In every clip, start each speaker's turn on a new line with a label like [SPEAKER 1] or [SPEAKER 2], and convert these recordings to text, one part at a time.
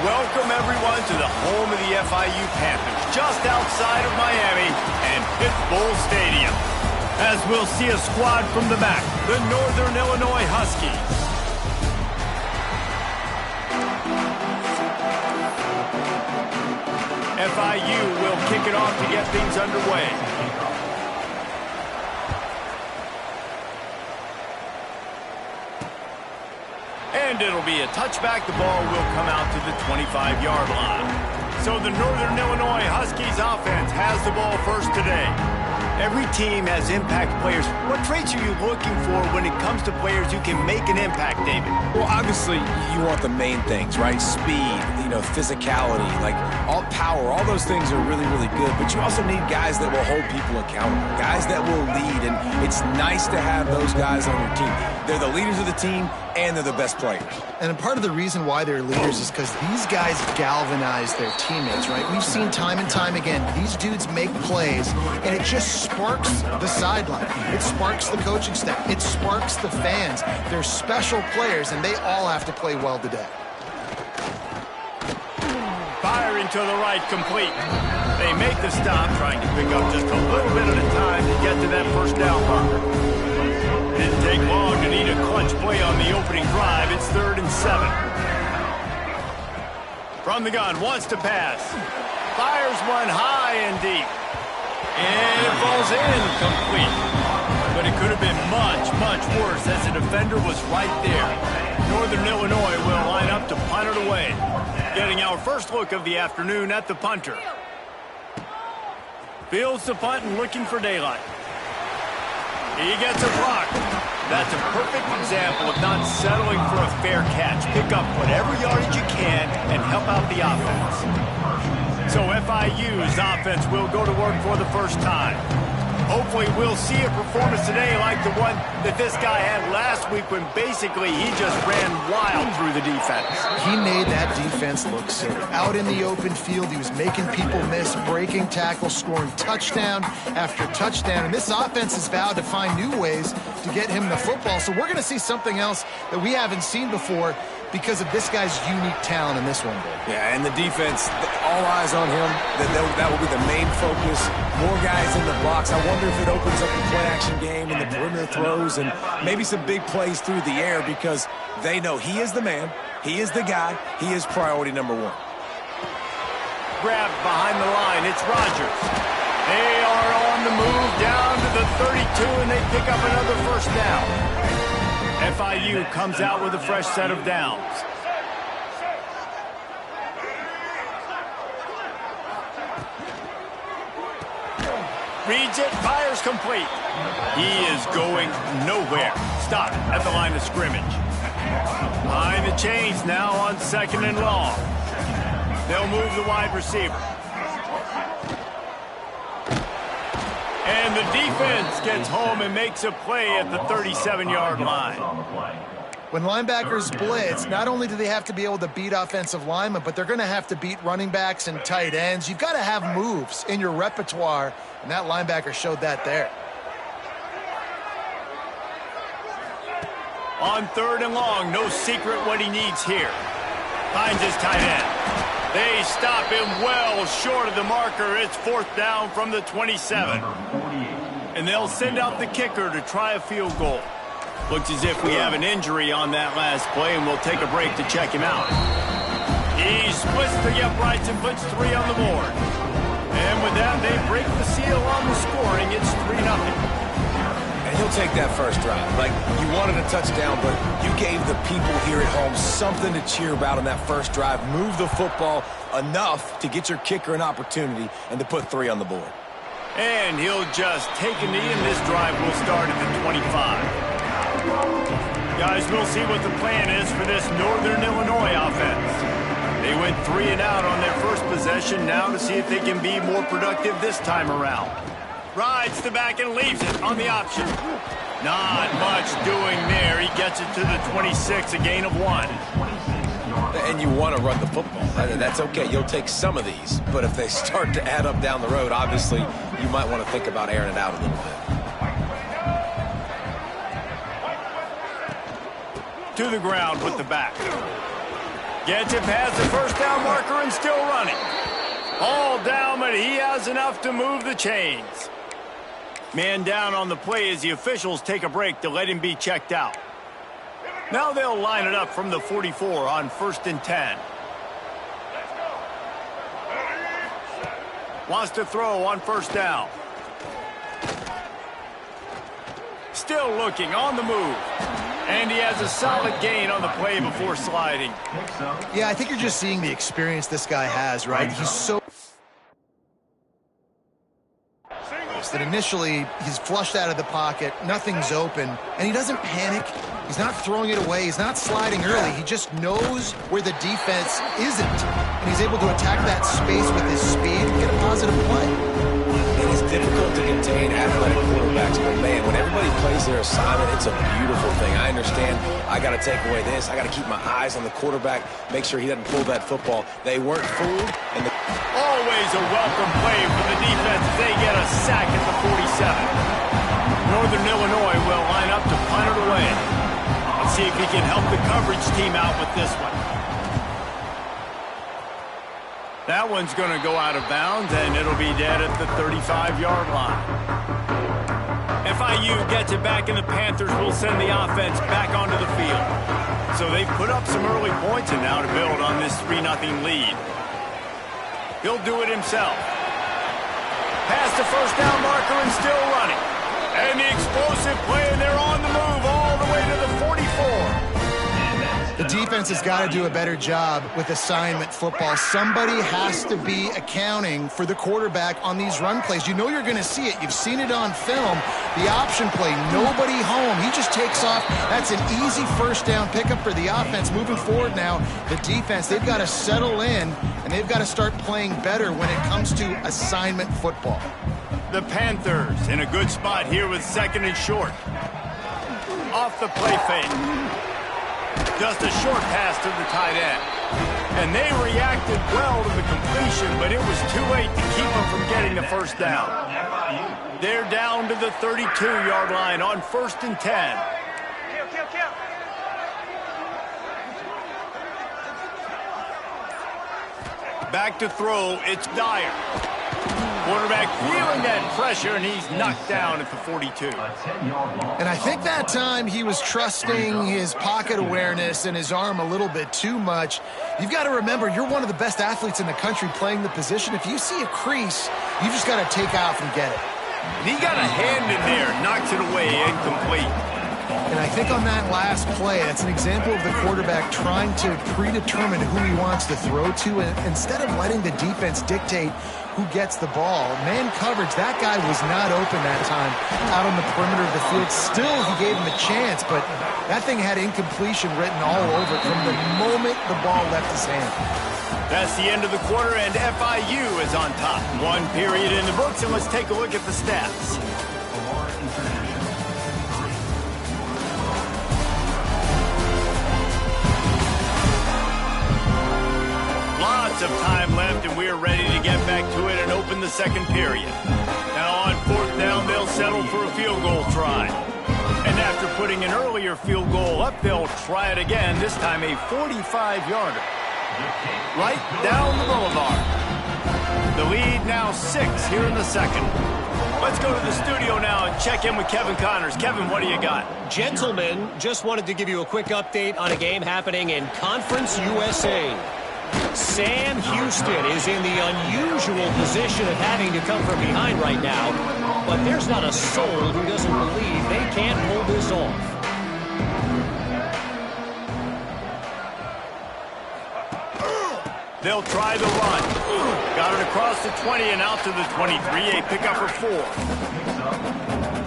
[SPEAKER 1] Welcome, everyone, to the home of the FIU Panthers, just outside of Miami and Pitbull Stadium. As we'll see a squad from the back, the Northern Illinois Huskies. FIU will kick it off to get things underway. And it'll be a touchback. The ball will come out to the 25-yard line. So the Northern Illinois Huskies offense has the ball first today. Every team has impact players. What traits are you looking for when it comes to players who can make an impact, David?
[SPEAKER 2] Well, obviously, you want the main things, right? Speed, physicality, like all power, all those things are really, really good. But you also need guys that will hold people accountable, guys that will lead. And it's nice to have those guys on your team. They're the leaders of the team, and they're the best players.
[SPEAKER 3] And part of the reason why they're leaders is because these guys galvanize their teammates, right? We've seen time and time again, these dudes make plays, and it just sparks the sideline. It sparks the coaching staff. It sparks the fans. They're special players, and they all have to play well today.
[SPEAKER 1] Firing to the right, complete. They make the stop, trying to pick up just a little bit at a time to get to that first down marker. Didn't take long to need a clutch play on the opening drive. It's 3rd and 7. From the gun, wants to pass. Fires one high and deep. And it falls in, complete. But it could have been much, much worse as the defender was right there. Northern Illinois will line up to punt it away. Getting our first look of the afternoon at the punter. Fields the punt and looking for daylight. He gets a block. That's a perfect example of not settling for a fair catch. Pick up whatever yardage you can and help out the offense. So FIU's offense will go to work for the first time. Hopefully we'll see a performance today like the one that this guy had last week when basically he just ran wild through the defense.
[SPEAKER 3] He made that defense look silly. Out in the open field, he was making people miss, breaking tackles, scoring touchdown after touchdown. And this offense has vowed to find new ways to get him the football. So we're going to see something else that we haven't seen before because of this guy's unique talent in this one.
[SPEAKER 2] Yeah, and the defense, all eyes on him. That will be the main focus. More guys in the box. I wonder if it opens up the play-action game and the perimeter throws and maybe some big plays through the air because they know he is the man, he is the guy, he is priority number one.
[SPEAKER 1] Grabbed behind the line, it's Rogers. They are on the move down to the 32, and they pick up another first down. FIU comes out with a fresh set of downs. Reads it, fires complete. He is going nowhere. Stop at the line of scrimmage. Behind the chains now on 2nd and long. They'll move the wide receiver. And the defense gets home and makes a play at the 37-yard line.
[SPEAKER 3] When linebackers blitz, not only do they have to be able to beat offensive linemen, but they're going to have to beat running backs and tight ends. You've got to have moves in your repertoire, and that linebacker showed that there.
[SPEAKER 1] On 3rd and long, no secret what he needs here. Finds his tight end. They stop him well short of the marker. It's 4th down from the 27. And they'll send out the kicker to try a field goal. Looks as if we have an injury on that last play, and we'll take a break to check him out. He splits the uprights and puts 3 on the board. And with that, they break the seal on the scoring. It's 3-0.
[SPEAKER 2] And he'll take that first drive. Like, you wanted a touchdown, but you gave the people here at home something to cheer about on that first drive. Move the football enough to get your kicker an opportunity and to put 3 on the board.
[SPEAKER 1] And he'll just take a knee, and this drive will start at the 25. Guys, we'll see what the plan is for this Northern Illinois offense. They went 3 and out on their first possession, now to see if they can be more productive this time around. Rides the back and leaves it on the option. Not much doing there. He gets it to the 26, a gain of 1.
[SPEAKER 2] And you want to run the football, right? And that's okay. You'll take some of these. But if they start to add up down the road, obviously, you might want to think about airing it out a little bit.
[SPEAKER 1] To the ground with the back. Gets it past the first down marker and still running. All down, but he has enough to move the chains. Man down on the play as the officials take a break to let him be checked out. Now they'll line it up from the 44 on 1st and 10. Wants to throw on 1st down. Still looking on the move. And he has a solid gain on the play before sliding.
[SPEAKER 3] Yeah, I think you're just seeing the experience this guy has, right? He's so... that initially he's flushed out of the pocket, nothing's open, and he doesn't panic. He's not throwing it away. He's not sliding early. He just knows where the defense isn't, and he's able to attack that space with his speed and get a positive play.
[SPEAKER 2] It is difficult to contain athletic quarterbacks, but man, when everybody plays their assignment, it's a beautiful thing. I understand I got to take away this. I got to keep my eyes on the quarterback, make sure he doesn't pull that football. They weren't fooled, and
[SPEAKER 1] always a welcome play for the defense as they get a sack at the 47. Northern Illinois will line up to punt it away. Let's see if he can help the coverage team out with this one. That one's going to go out of bounds, and it'll be dead at the 35-yard line. FIU gets it back, and the Panthers will send the offense back onto the field. So they've put up some early points, and now to build on this 3-0 lead. He'll do it himself. Past the first down marker and still running. And the explosive play, and they're on the move all the way to the 44.
[SPEAKER 3] The defense has got to do a better job with assignment football. Somebody has to be accounting for the quarterback on these run plays. You know you're going to see it. You've seen it on film. The option play, nobody home. He just takes off. That's an easy first down pickup for the offense. Moving forward now, the defense, they've got to settle in, and they've got to start playing better when it comes to assignment football.
[SPEAKER 1] The Panthers in a good spot here with 2nd and short. Off the play fake. Just a short pass to the tight end. And they reacted well to the completion, but it was too late to keep them from getting the first down. They're down to the 32-yard line on 1st and 10. Back to throw, it's Dyer. Quarterback feeling that pressure, and he's knocked down at the 42.
[SPEAKER 3] And I think that time he was trusting his pocket awareness and his arm a little bit too much. You've got to remember, you're one of the best athletes in the country playing the position. If you see a crease, you just got to take off and get it.
[SPEAKER 1] And he got a hand in there, knocks it away, incomplete.
[SPEAKER 3] And I think on that last play, that's an example of the quarterback trying to predetermine who he wants to throw to, and instead of letting the defense dictate who gets the ball. Man coverage, that guy was not open that time out on the perimeter of the field. Still, he gave him a chance, but that thing had incompletion written all over it from the moment the ball left his hand.
[SPEAKER 1] That's the end of the quarter, and FIU is on top. 1 period in the books, and let's take a look at the stats. Lots of time left, and we're ready to get back to it and open the 2nd period. Now on 4th down, they'll settle for a field goal try. And after putting an earlier field goal up, they'll try it again, this time a 45-yarder. Right down the boulevard. The lead now 6 here in the 2nd. Let's go to the studio now and check in with Kevin Connors. Kevin, what do you got?
[SPEAKER 4] Gentlemen, just wanted to give you a quick update on a game happening in Conference USA. Sam Houston is in the unusual position of having to come from behind right now, but there's not a soul who doesn't believe they can't pull this off.
[SPEAKER 1] They'll try the run. Got it across the 20 and out to the 23, a pickup for 4.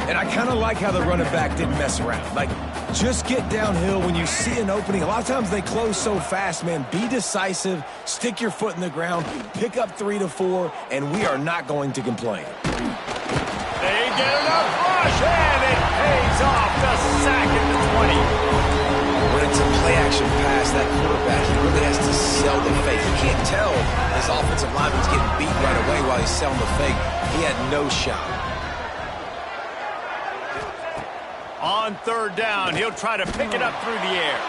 [SPEAKER 2] And I kind of like how the running back didn't mess around. Like, just get downhill when you see an opening. A lot of times they close so fast, man. Be decisive, stick your foot in the ground, pick up 3 to 4, and we are not going to complain.
[SPEAKER 1] They get enough rush, and it pays off. The sack at the 20.
[SPEAKER 2] When it's a play-action pass, that quarterback, he really has to sell the fake. He can't tell his offensive lineman's getting beat right away while he's selling the fake. He had no shot.
[SPEAKER 1] On 3rd down, he'll try to pick it up through the air.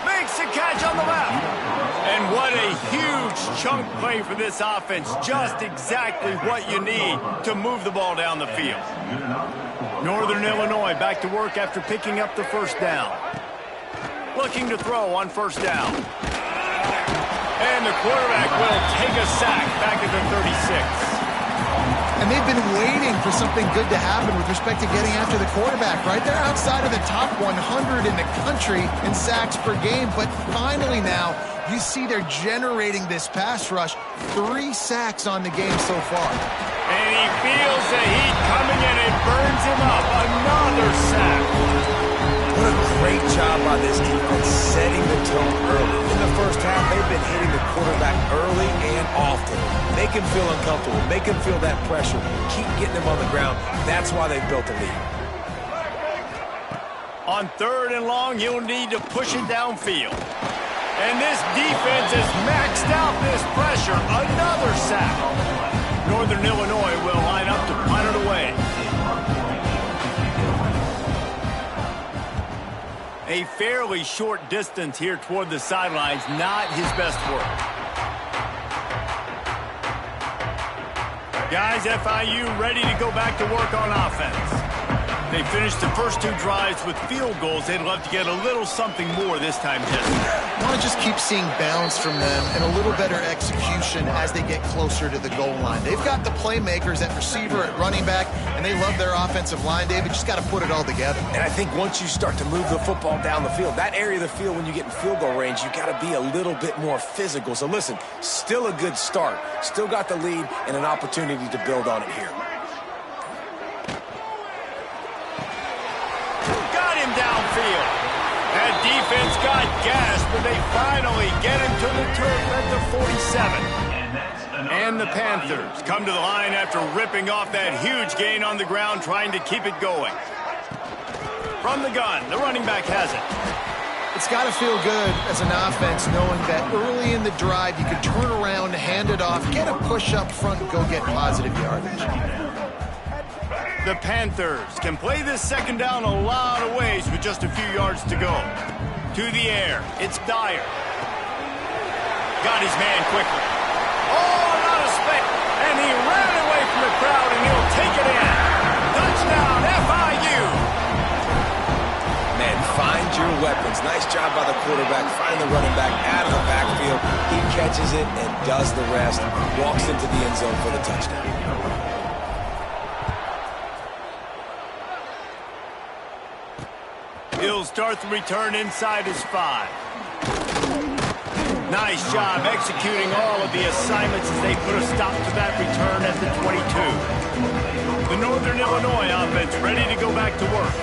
[SPEAKER 1] Makes makes the catch on the left. And what a huge chunk play for this offense. Just exactly what you need to move the ball down the field. Northern Illinois back to work after picking up the first down. Looking to throw on first down. And the quarterback will take a sack back at the 36.
[SPEAKER 3] And they've been waiting for something good to happen with respect to getting after the quarterback, right? They're outside of the top 100 in the country in sacks per game, but finally now you see they're generating this pass rush. 3 sacks on the game so far.
[SPEAKER 1] And he feels the heat coming and it burns him up. Another sack.
[SPEAKER 2] What a great job by this defense setting the tone early. In the first half, they've been hitting the quarterback early and often. Make him feel uncomfortable. Make him feel that pressure. Keep getting him on the ground. That's why they've built a lead.
[SPEAKER 1] On 3rd and long, he'll need to push it downfield. And this defense has maxed out this pressure. Another sack. Northern Illinois will line up to punt it away. A fairly short distance here toward the sidelines, not his best work. Guys, FIU ready to go back to work on offense. They finished the first 2 drives with field goals. They'd love to get a little something more this time, Jesse.
[SPEAKER 3] I want to just keep seeing balance from them and a little better execution as they get closer to the goal line. They've got the playmakers at receiver, at running back, and they love their offensive line, David. Just got to put it all together.
[SPEAKER 2] And I think once you start to move the football down the field, that area of the field when you get in field goal range, you got to be a little bit more physical. So listen, still a good start. Still got the lead and an opportunity to build on it here.
[SPEAKER 1] Downfield. That defense got gas, but they finally get him to the turf at the 47. And the Panthers come to the line after ripping off that huge gain on the ground, trying to keep it going. From the gun, the running back has it.
[SPEAKER 3] It's got to feel good as an offense knowing that early in the drive you can turn around, hand it off, get a push up front, and go get positive yardage.
[SPEAKER 1] The Panthers can play this second down a lot of ways with just a few yards to go. To the air, it's Dyer. Got his man quickly. Oh, not a space. And he ran away from the crowd, and he'll take it in. Touchdown, FIU.
[SPEAKER 2] Man, find your weapons. Nice job by the quarterback. Find the running back out of the backfield. He catches it and does the rest. Walks into the end zone for the touchdown.
[SPEAKER 1] He'll start the return inside his 5. Nice job executing all of the assignments as they put a stop to that return at the 22. The Northern Illinois offense ready to go back to work.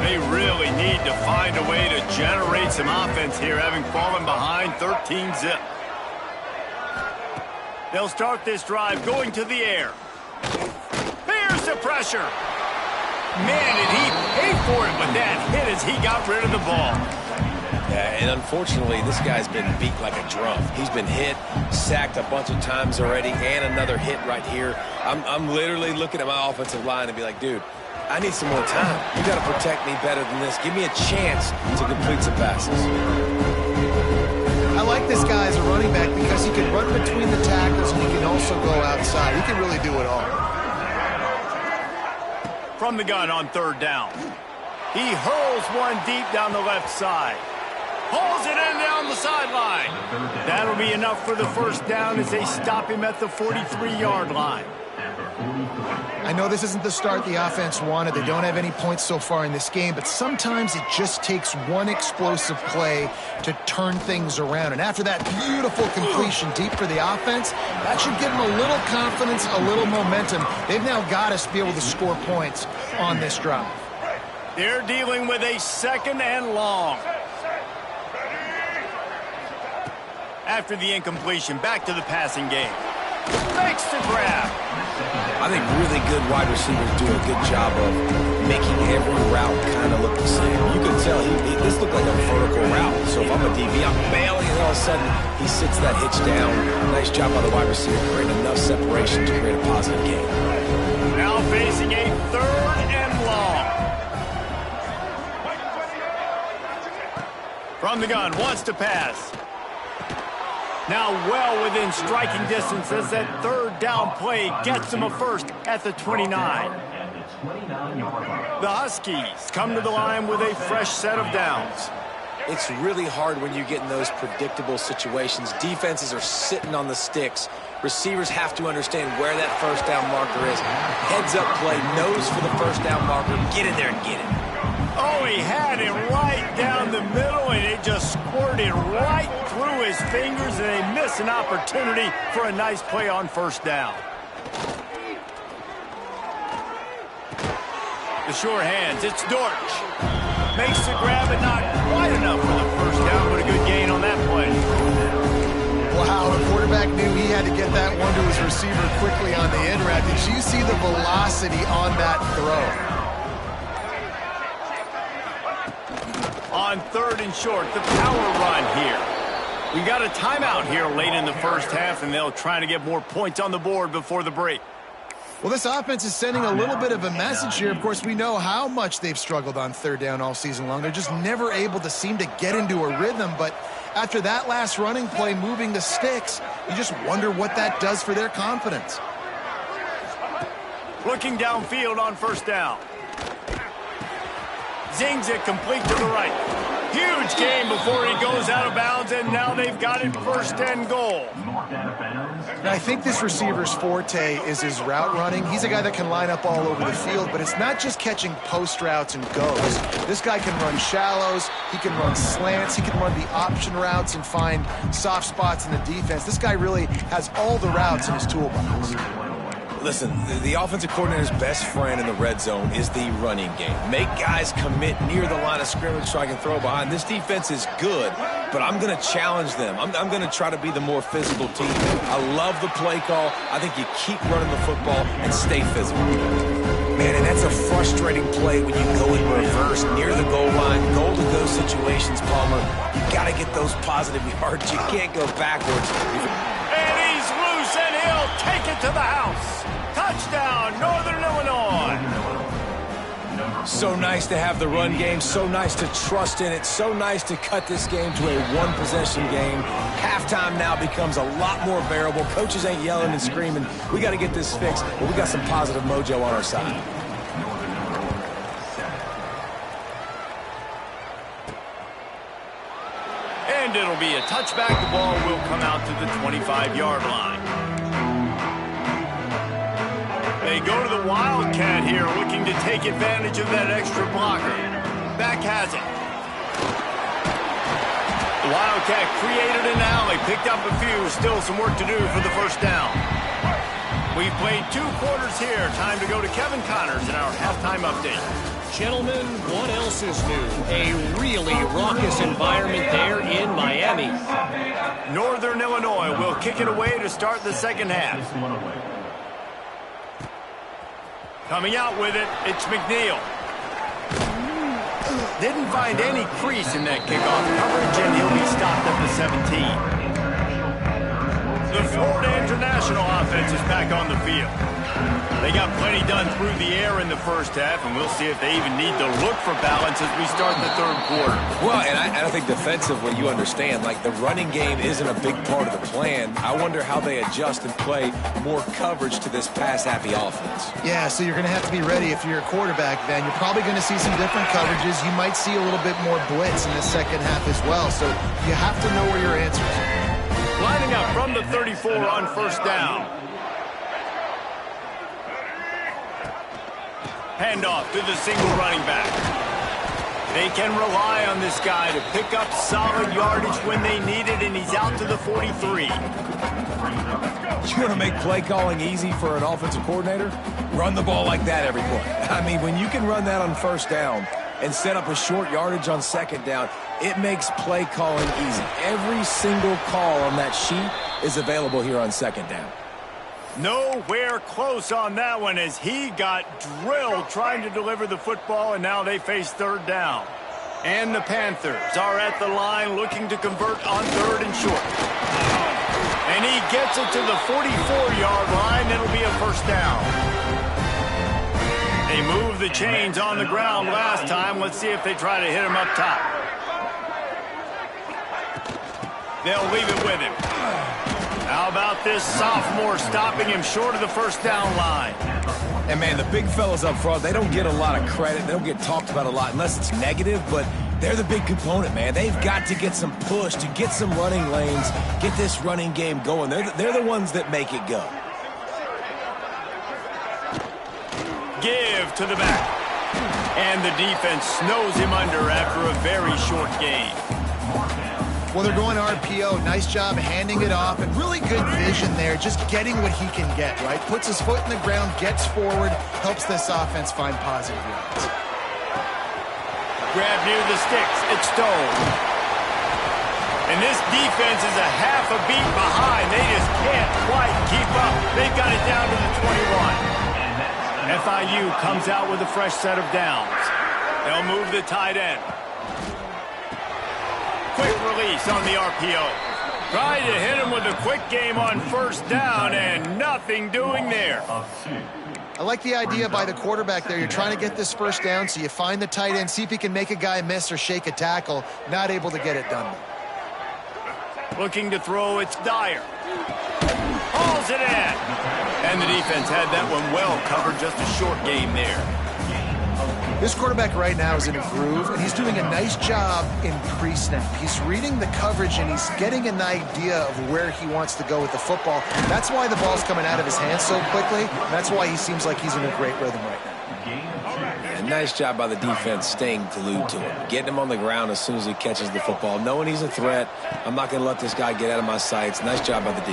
[SPEAKER 1] They really need to find a way to generate some offense here, having fallen behind 13-zip. They'll start this drive going to the air. Here's the pressure. Man, did he pay for it with that hit as he got rid of the ball.
[SPEAKER 2] Yeah, and unfortunately, this guy's been beat like a drum. He's been hit, sacked a bunch of times already, and another hit right here. I'm literally looking at my offensive line and be like, dude, I need some more time. You got to protect me better than this. Give me a chance to complete some passes.
[SPEAKER 3] I like this guy as a running back because he can run between the tackles and he can also go outside. He can really do it all.
[SPEAKER 1] From the gun on 3rd down. He hurls one deep down the left side. Hauls it in down the sideline. That'll be enough for the first down as they stop him at the 43-yard line.
[SPEAKER 3] I know this isn't the start the offense wanted. They don't have any points so far in this game, but sometimes it just takes one explosive play to turn things around. And after that beautiful completion deep for the offense, that should give them a little confidence, a little momentum. They've now got to be able to score points on this drive.
[SPEAKER 1] They're dealing with a 2nd and long. After the incompletion, back to the passing game. Makes the grab.
[SPEAKER 2] I think really good wide receivers do a good job of making every route kind of look the same. You can tell this looked like a vertical route. So if I'm a DB, I'm bailing, and all of a sudden he sits that hitch down. Nice job by the wide receiver, creating enough separation to create a positive gain.
[SPEAKER 1] Now facing a 3rd and long. From the gun, wants to pass. Now well within striking distance as that third down play gets him a first at the 29. The Huskies come to the line with a fresh set of downs.
[SPEAKER 2] It's really hard when you get in those predictable situations. Defenses are sitting on the sticks. Receivers have to understand where that first down marker is. Heads up play, nose for the first down marker. Get in there and get it.
[SPEAKER 1] Oh, he had it right down the middle, and it just squirted right through his fingers, and they miss an opportunity for a nice play on first down. The sure hands, it's Dortch. Makes the grab, but not quite enough for the first down, but a good gain on that play.
[SPEAKER 3] Wow, the quarterback knew he had to get that one to his receiver quickly on the end route. Did you see the velocity on that throw?
[SPEAKER 1] On third and short, the power run here. We got a timeout here late in the first half, and they'll try to get more points on the board before the break.
[SPEAKER 3] Well, this offense is sending a little bit of a message here. Of course, we know how much they've struggled on third down all season long. They're just never able to seem to get into a rhythm. But after that last running play moving the sticks, you just wonder what that does for their confidence.
[SPEAKER 1] Looking downfield on first down. Zings it complete to the right. Huge gain before he goes out of bounds, and now they've got it first and goal.
[SPEAKER 3] Now, I think this receiver's forte is his route running. He's a guy that can line up all over the field, but it's not just catching post routes and goes. This guy can run shallows, he can run slants, he can run the option routes and find soft spots in the defense. This guy really has all the routes in his toolbox.
[SPEAKER 2] Listen, the offensive coordinator's best friend in the red zone is the running game. Make guys commit near the line of scrimmage so I can throw behind. This defense is good, but I'm going to challenge them. I'm going to try to be the more physical team. I love the play call. I think you keep running the football and stay physical. Man, and that's a frustrating play when you go in reverse near the goal line, goal-to-go situations, Palmer. You got to get those positive yards. You can't go backwards.
[SPEAKER 1] And he's loose, and he'll take it to the house. Touchdown, Northern Illinois.
[SPEAKER 2] So nice to have the run game, so nice to trust in it, so nice to cut this game to a one-possession game. Halftime now becomes a lot more bearable. Coaches ain't yelling and screaming. We got to get this fixed, but we got some positive mojo on our side.
[SPEAKER 1] And it'll be a touchback. The ball will come out to the 25-yard line. They go to the Wildcat here, looking to take advantage of that extra blocker. Back has it. The Wildcat created an alley, picked up a few, still some work to do for the first down. We've played 2 quarters here. Time to go to Kevin Connors in our halftime update.
[SPEAKER 4] Gentlemen, what else is new? A really raucous environment there in Miami.
[SPEAKER 1] Northern Illinois will kick it away to start the second half. Coming out with it, it's McNeil. Didn't find any crease in that kickoff coverage, and he'll be stopped at the 17. The Florida International offense is back on the field. They got plenty done through the air in the first half, and we'll see if they even need to look for balance as we start the third quarter.
[SPEAKER 2] Well, and I think defensively, you understand, like the running game isn't a big part of the plan. I wonder how they adjust and play more coverage to this pass-happy offense.
[SPEAKER 3] Yeah, so you're going to have to be ready if you're a quarterback, then. You're probably going to see some different coverages. You might see a little bit more blitz in the second half as well, so you have to know where your answers are.
[SPEAKER 1] Lining up from the 34 on first down. Handoff to the single running back. They can rely on this guy to pick up solid yardage when they need it, and he's out to the 43.
[SPEAKER 2] You want to make play calling easy for an offensive coordinator? Run the ball like that every play. I mean, when you can run that on first down and set up a short yardage on second down, it makes play calling easy. Every single call on that sheet is available here on second down.
[SPEAKER 1] Nowhere close on that one as he got drilled trying to deliver the football, and now they face third down. And the Panthers are at the line looking to convert on third and short. And he gets it to the 44-yard line. It'll be a first down. They moved the chains on the ground last time. Let's see if they try to hit him up top. They'll leave it with him. How about this sophomore stopping him short of the first down line?
[SPEAKER 2] And, man, the big fellas up front, they don't get a lot of credit. They don't get talked about a lot unless it's negative, but they're the big component, man. They've got to get some push, to get some running lanes, get this running game going. They're the ones that make it go.
[SPEAKER 1] Give to the back. And the defense snows him under after a very short gain.
[SPEAKER 3] Well, they're going RPO. Nice job handing it off, and really good vision there, just getting what he can get, right? Puts his foot in the ground, gets forward, helps this offense find positive yards.
[SPEAKER 1] Grab near the sticks. It's Stone. And this defense is a half a beat behind. They just can't quite keep up. They've got it down to the 21. FIU comes out with a fresh set of downs. They'll move the tight end. Quick release on the RPO. Tried to hit him with a quick game on first down, and nothing doing there.
[SPEAKER 3] I like the idea by the quarterback there. You're trying to get this first down, so you find the tight end, see if he can make a guy miss or shake a tackle. Not able to get it done.
[SPEAKER 1] Looking to throw, it's Dyer. Hauls it in. And the defense had that one well covered, just a short game there.
[SPEAKER 3] This quarterback right now is in a groove, and he's doing a nice job in pre-snap. He's reading the coverage, and he's getting an idea of where he wants to go with the football. That's why the ball's coming out of his hands so quickly. That's why he seems like he's in a great rhythm right now.
[SPEAKER 2] A nice job by the defense staying glued to him, getting him on the ground as soon as he catches the football, knowing he's a threat. I'm not going to let this guy get out of my sights. Nice job by the D.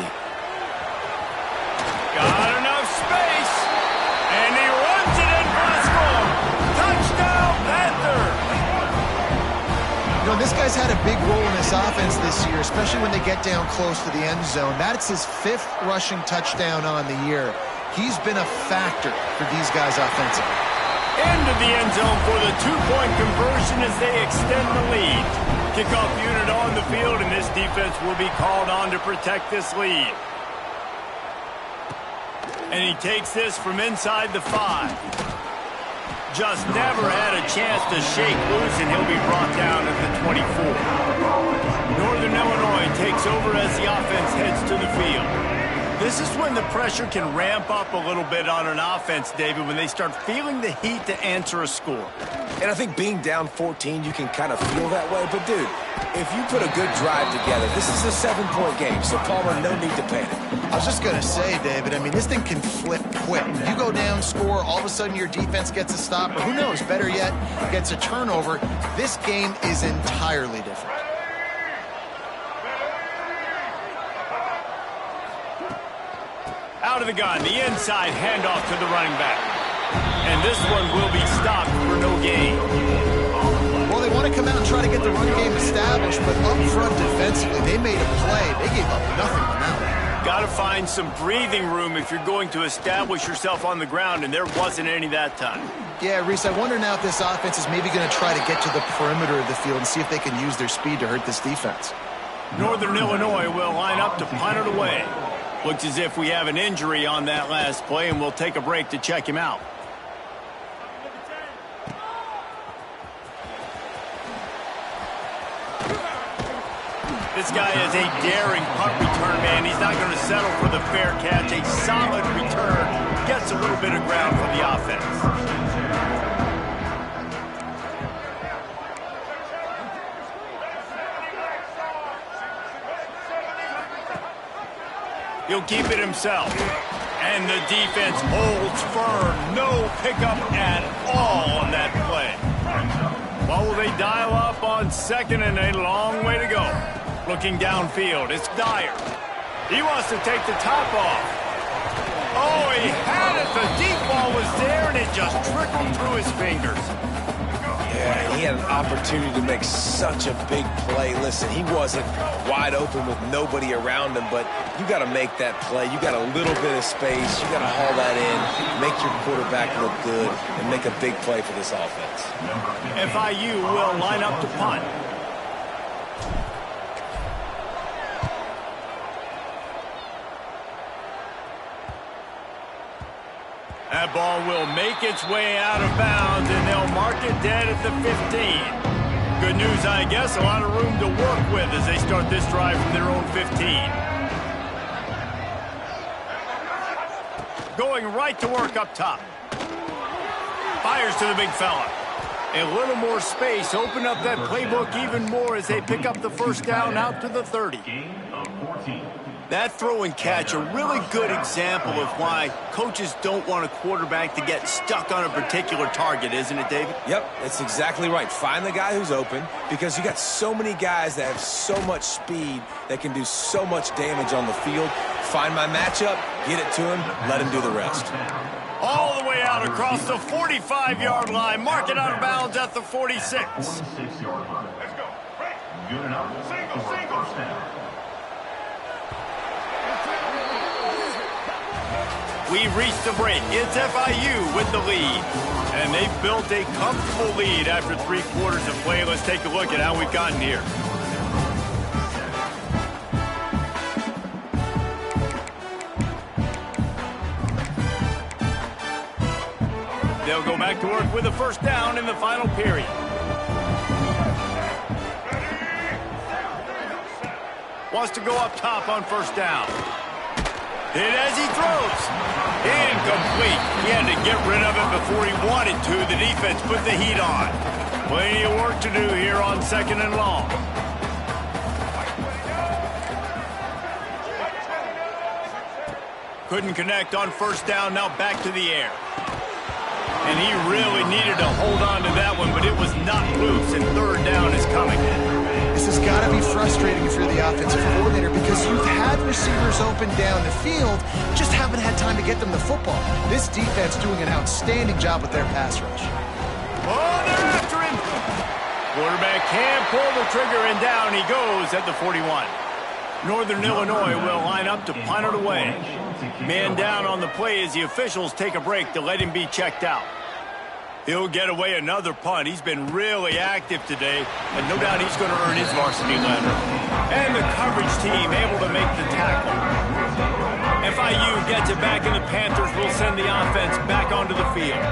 [SPEAKER 1] Got enough space, and he runs it in for the score. Touchdown, Panthers!
[SPEAKER 3] You know, this guy's had a big role in this offense this year, especially when they get down close to the end zone. That's his 5th rushing touchdown on the year. He's been a factor for these guys offensively.
[SPEAKER 1] Into the end zone for the 2-point conversion as they extend the lead. Kickoff unit on the field, and this defense will be called on to protect this lead. And he takes this from inside the 5. Just never had a chance to shake loose, and he'll be brought down at the 24. Northern Illinois takes over as the offense heads to the field. This is when the pressure can ramp up a little bit on an offense, David, when they start feeling the heat to answer a score.
[SPEAKER 2] And I think being down 14, you can kind of feel that way. But, dude, if you put a good drive together, this is a 7-point game, so, Palmer, no need to panic.
[SPEAKER 3] I was just going to say, David, I mean, this thing can flip quick. You go down, score, all of a sudden your defense gets a stop, or who knows, better yet, gets a turnover. This game is entirely different.
[SPEAKER 1] Out of the gun, the inside handoff to the running back. And this one will be stopped for no gain.
[SPEAKER 3] Well, they want to come out and try to get the run game established, but up front defensively, they made a play. They gave up nothing on that one.
[SPEAKER 1] Got to find some breathing room if you're going to establish yourself on the ground, and there wasn't any that time.
[SPEAKER 3] Yeah, Reese, I wonder now if this offense is maybe going to try to get to the perimeter of the field and see if they can use their speed to hurt this defense.
[SPEAKER 1] Northern Illinois will line up to punt it away. Looks as if we have an injury on that last play, and we'll take a break to check him out. This guy is a daring punt return man. He's not going to settle for the fair catch. A solid return. Gets a little bit of ground for the offense. He'll keep it himself. And the defense holds firm. No pickup at all on that play. Well, will they dial up on second, and a long way to go. Looking downfield, it's Dyer. He wants to take the top off. Oh, he had it. The deep ball was there, and it just trickled through his fingers.
[SPEAKER 2] Yeah, he had an opportunity to make such a big play. Listen, he wasn't wide open with nobody around him, but you got to make that play. You got a little bit of space. You got to haul that in, make your quarterback look good, and make a big play for this offense.
[SPEAKER 1] FIU will line up to punt. That ball will make its way out of bounds, and they'll mark it dead at the 15. Good news, I guess. A lot of room to work with as they start this drive from their own 15. Going right to work up top. Fires to the big fella. A little more space. Open up that playbook even more as they pick up the first down out to the 30. That throw and catch, a really good example of why coaches don't want a quarterback to get stuck on a particular target, isn't it, David?
[SPEAKER 2] Yep, that's exactly right. Find the guy who's open, because you got so many guys that have so much speed that can do so much damage on the field. Find my matchup, get it to him, let him do the rest.
[SPEAKER 1] All the way out across the 45-yard line. Mark it out of bounds at the 46.
[SPEAKER 5] 46-yard line. Let's go. Good enough. Single. First down.
[SPEAKER 1] We've reached the break. It's FIU with the lead. And they've built a comfortable lead after 3 quarters of play. Let's take a look at how we've gotten here. They'll go back to work with a first down in the final period. Wants to go up top on first down. Hit as he throws. Incomplete. He had to get rid of it before he wanted to. The defense put the heat on. Plenty of work to do here on 2nd and long. Couldn't connect on first down. Now back to the air. And he really needed to hold on to that one, but it was not loose, and 3rd down is coming.
[SPEAKER 3] This has got to be frustrating if you're the offensive coordinator, because you've had receivers open down the field, just haven't had time to get them the football. This defense doing an outstanding job with their pass rush.
[SPEAKER 1] Oh, they're after him. Quarterback can't pull the trigger, and down he goes at the 41. Northern Illinois will line up to punt it away. Man down on the play as the officials take a break to let him be checked out. He'll get away another punt. He's been really active today, and no doubt he's going to earn his varsity letter. And the coverage team able to make the tackle. FIU gets it back, and the Panthers will send the offense back onto the field.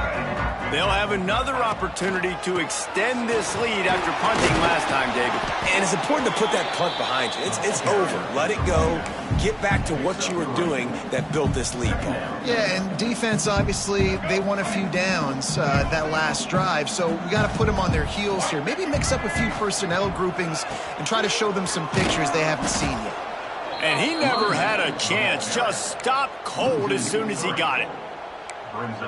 [SPEAKER 1] They'll have another opportunity to extend this lead after punting last time, David.
[SPEAKER 2] And it's important to put that punt behind you. It's over. Let it go. Get back to what you were doing that built this lead, Paul.
[SPEAKER 3] Yeah, and defense, obviously, they won a few downs that last drive, so we got to put them on their heels here. Maybe mix up a few personnel groupings and try to show them some pictures they haven't seen yet.
[SPEAKER 1] And he never had a chance. Just stopped cold as soon as he got it.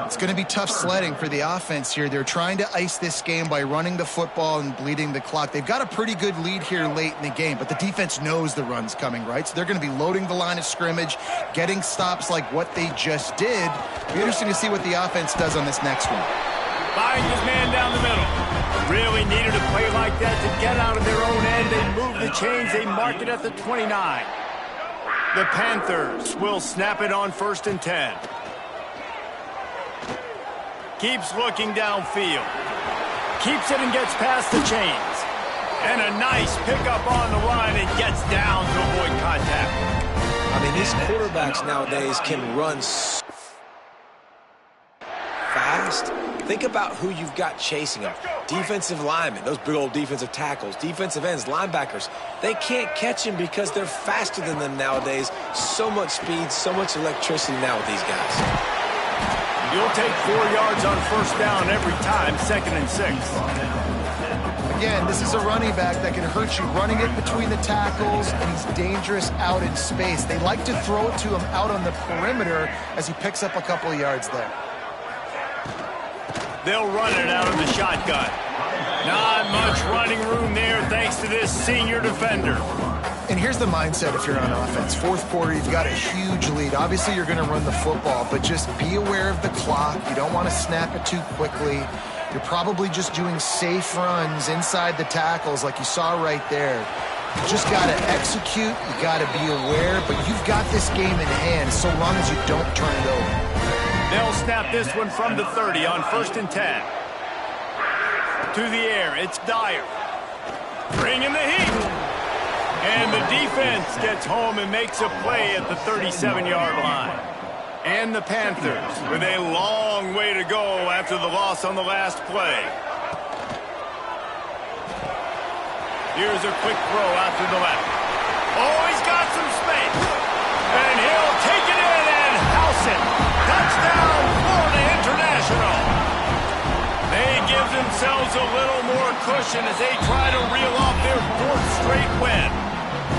[SPEAKER 3] It's going to be tough sledding for the offense here. They're trying to ice this game by running the football and bleeding the clock. They've got a pretty good lead here late in the game, but the defense knows the run's coming, right? So they're going to be loading the line of scrimmage, getting stops like what they just did. It'll be interesting to see what the offense does on this next one.
[SPEAKER 1] Finds his man down the middle. Really needed a play like that to get out of their own end. They move the chains. They mark it at the 29. The Panthers will snap it on 1st and 10. Keeps looking downfield. Keeps it and gets past the chains. And a nice pickup on the line and gets down to avoid contact.
[SPEAKER 2] I mean, these quarterbacks nowadays can run so fast. Think about who you've got chasing them. Defensive linemen, those big old defensive tackles, defensive ends, linebackers. They can't catch them because they're faster than them nowadays. So much speed, so much electricity now with these guys.
[SPEAKER 1] You'll take 4 yards on first down every time, 2nd and 6.
[SPEAKER 3] Again, this is a running back that can hurt you running it between the tackles, and he's dangerous out in space. They like to throw it to him out on the perimeter as he picks up a couple of yards there.
[SPEAKER 1] They'll run it out of the shotgun. Not much running room there thanks to this senior defender.
[SPEAKER 3] And here's the mindset if you're on offense. 4th quarter, you've got a huge lead. Obviously, you're going to run the football, but just be aware of the clock. You don't want to snap it too quickly. You're probably just doing safe runs inside the tackles like you saw right there. You just got to execute. You got to be aware, but you've got this game in hand so long as you don't turn it over.
[SPEAKER 1] They'll snap this one from the 30 on 1st and 10. To the air, it's Dyer. Bringing the heat. And the defense gets home and makes a play at the 37-yard line. And the Panthers with a long way to go after the loss on the last play. Here's a quick throw out to the left. Oh, he's got some space. And he'll take it in and house it. Touchdown, Florida International. They give themselves a little more cushion as they try to reel off their fourth straight win.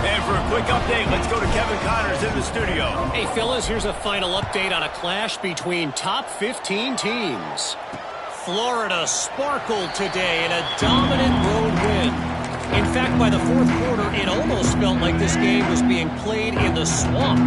[SPEAKER 1] And for a quick update, let's go to Kevin Connors in the studio.
[SPEAKER 4] Hey, fellas, here's a final update on a clash between top 15 teams. Florida sparkled today in a dominant road win. In fact, by the fourth quarter, it almost felt like this game was being played in the swamp.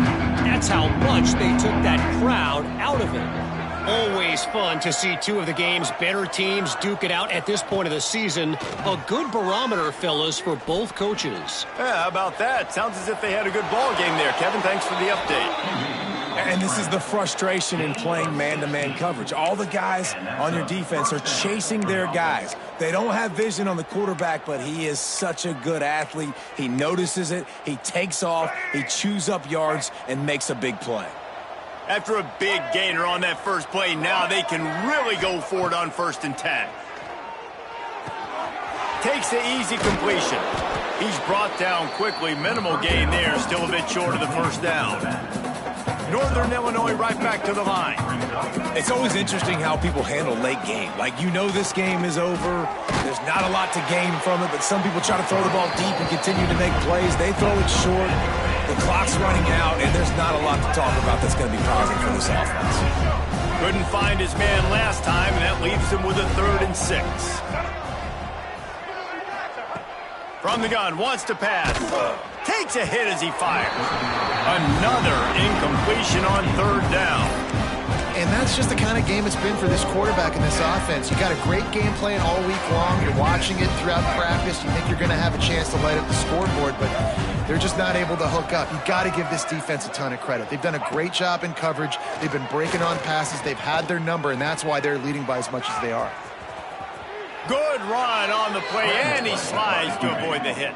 [SPEAKER 4] That's how much they took that crowd out of it. Always fun to see two of the game's better teams duke it out at this point of the season. A good barometer, fellas, for both coaches.
[SPEAKER 1] Yeah, how about that? Sounds as if they had a good ball game there. Kevin, thanks for the update.
[SPEAKER 2] And this is the frustration in playing man-to-man coverage. All the guys on your defense are chasing their guys. They don't have vision on the quarterback, but he is such a good athlete. He notices it, he takes off, he chews up yards, and makes a big play.
[SPEAKER 1] After a big gainer on that first play, now they can really go for it on 1st and 10. Takes the easy completion. He's brought down quickly. Minimal gain there, still a bit short of the first down. Northern Illinois right back to the line.
[SPEAKER 2] It's always interesting how people handle late game. Like, you know this game is over. There's not a lot to gain from it, but some people try to throw the ball deep and continue to make plays. They throw it short. The clock's running out, and there's not a lot to talk about that's going to be positive for this offense.
[SPEAKER 1] Couldn't find his man last time, and that leaves him with a 3rd and 6. From the gun, wants to pass. Takes a hit as he fires. Another incompletion on 3rd down.
[SPEAKER 3] And that's just the kind of game it's been for this quarterback and this offense. You got a great game plan all week long. You're watching it throughout practice. You think you're going to have a chance to light up the scoreboard, but they're just not able to hook up. You got to give this defense a ton of credit. They've done a great job in coverage. They've been breaking on passes. They've had their number, and that's why they're leading by as much as they are.
[SPEAKER 1] Good run on the play, and he slides to avoid the hit.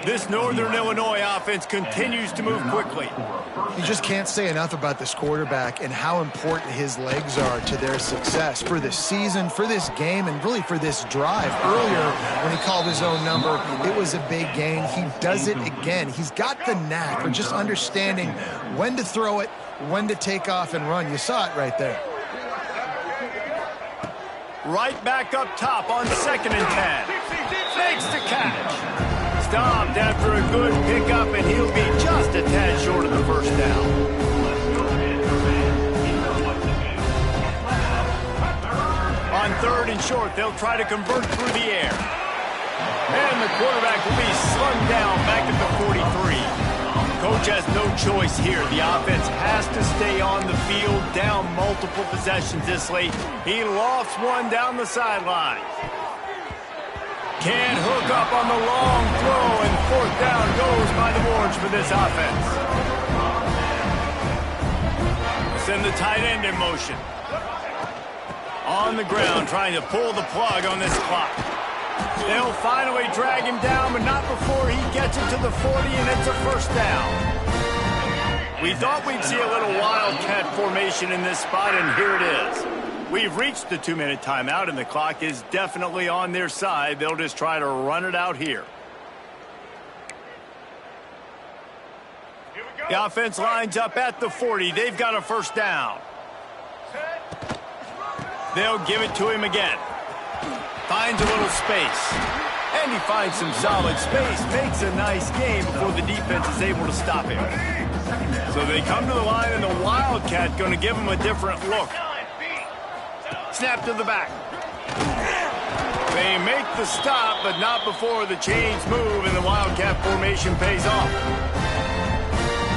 [SPEAKER 1] This Northern Illinois offense continues to move quickly.
[SPEAKER 3] You just can't say enough about this quarterback and how important his legs are to their success for this season, for this game, and really for this drive. Earlier, when he called his own number, it was a big gain. He does it again. He's got the knack for just understanding when to throw it, when to take off and run. You saw it right there.
[SPEAKER 1] Right back up top on 2nd and 10. Makes the catch. Stopped after a good pickup, and he'll be just a tad short of the first down. On 3rd and short, they'll try to convert through the air. And the quarterback will be slung down back at the 43. Coach has no choice here. The offense has to stay on the field, down multiple possessions this late. He lofts one down the sideline. Can't hook up on the long throw, and 4th down goes by the boards for this offense. Send the tight end in motion. On the ground, trying to pull the plug on this clock. They'll finally drag him down, but not before he gets it to the 40, and it's a 1st down. We thought we'd see a little wildcat formation in this spot, and here it is. We've reached the 2-minute timeout, and the clock is definitely on their side. They'll just try to run it out here. The offense lines up at the 40. They've got a 1st down. They'll give it to him again. Finds a little space. And he finds some solid space. Makes a nice game before the defense is able to stop him. So they come to the line, and the Wildcat going to give him a different look. Snap to the back. They make the stop, but not before the chains move and the Wildcat formation pays off.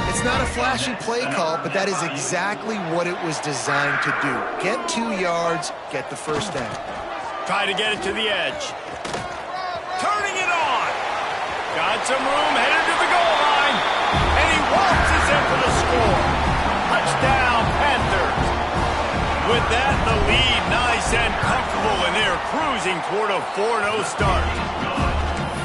[SPEAKER 3] It's not a flashy play call, but that is exactly what it was designed to do. Get 2 yards, get the 1st down.
[SPEAKER 1] Try to get it to the edge. Turning it on. Got some room, headed to the goal line. And he waltzes in for the score. Touchdown, Panthers. With that, the lead nice and comfortable, and they're cruising toward a 4-0 start.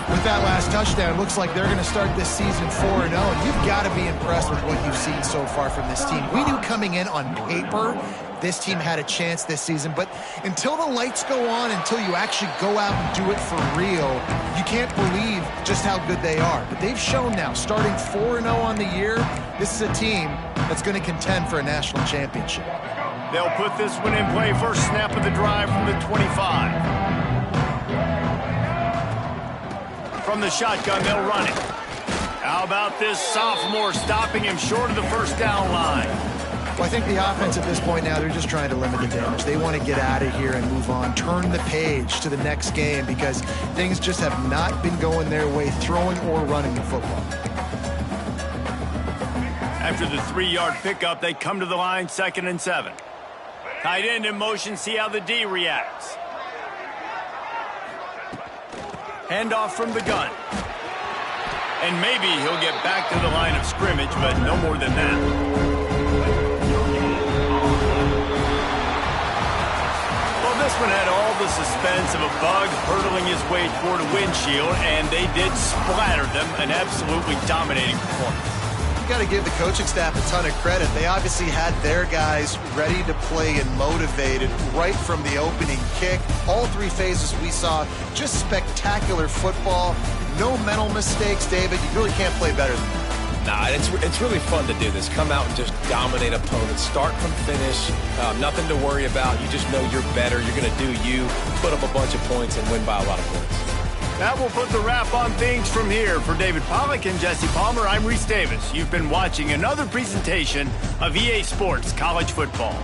[SPEAKER 3] With that last touchdown, it looks like they're going to start this season 4-0. And you've got to be impressed with what you've seen so far from this team. We knew coming in on paper this team had a chance this season, but until the lights go on, until you actually go out and do it for real, you can't believe just how good they are. But they've shown now, starting 4-0 on the year, this is a team that's going to contend for a national championship.
[SPEAKER 1] They'll put this one in play. First snap of the drive from the 25. From the shotgun, they'll run it. How about this sophomore stopping him short of the first down line?
[SPEAKER 3] Well, I think the offense at this point now, they're just trying to limit the damage. They want to get out of here and move on, turn the page to the next game because things just have not been going their way, throwing or running the football.
[SPEAKER 1] After the 3-yard pickup, they come to the line, 2nd and 7. Tight end in motion, see how the D reacts. Handoff from the gun. And maybe he'll get back to the line of scrimmage, but no more than that. This one had all the suspense of a bug hurtling his way toward a windshield, and they did splatter them, an absolutely dominating performance.
[SPEAKER 3] You got to give the coaching staff a ton of credit. They obviously had their guys ready to play and motivated right from the opening kick. All 3 phases we saw, just spectacular football. No mental mistakes, David. You really can't play better than that.
[SPEAKER 2] Nah, it's really fun to do this. Come out and just dominate opponents. Start from finish. Nothing to worry about. You just know you're better. You're going to do you, put up a bunch of points, and win by a lot of points.
[SPEAKER 1] That will put the wrap on things from here. For David Pollack and Jesse Palmer, I'm Reese Davis. You've been watching another presentation of EA Sports College Football.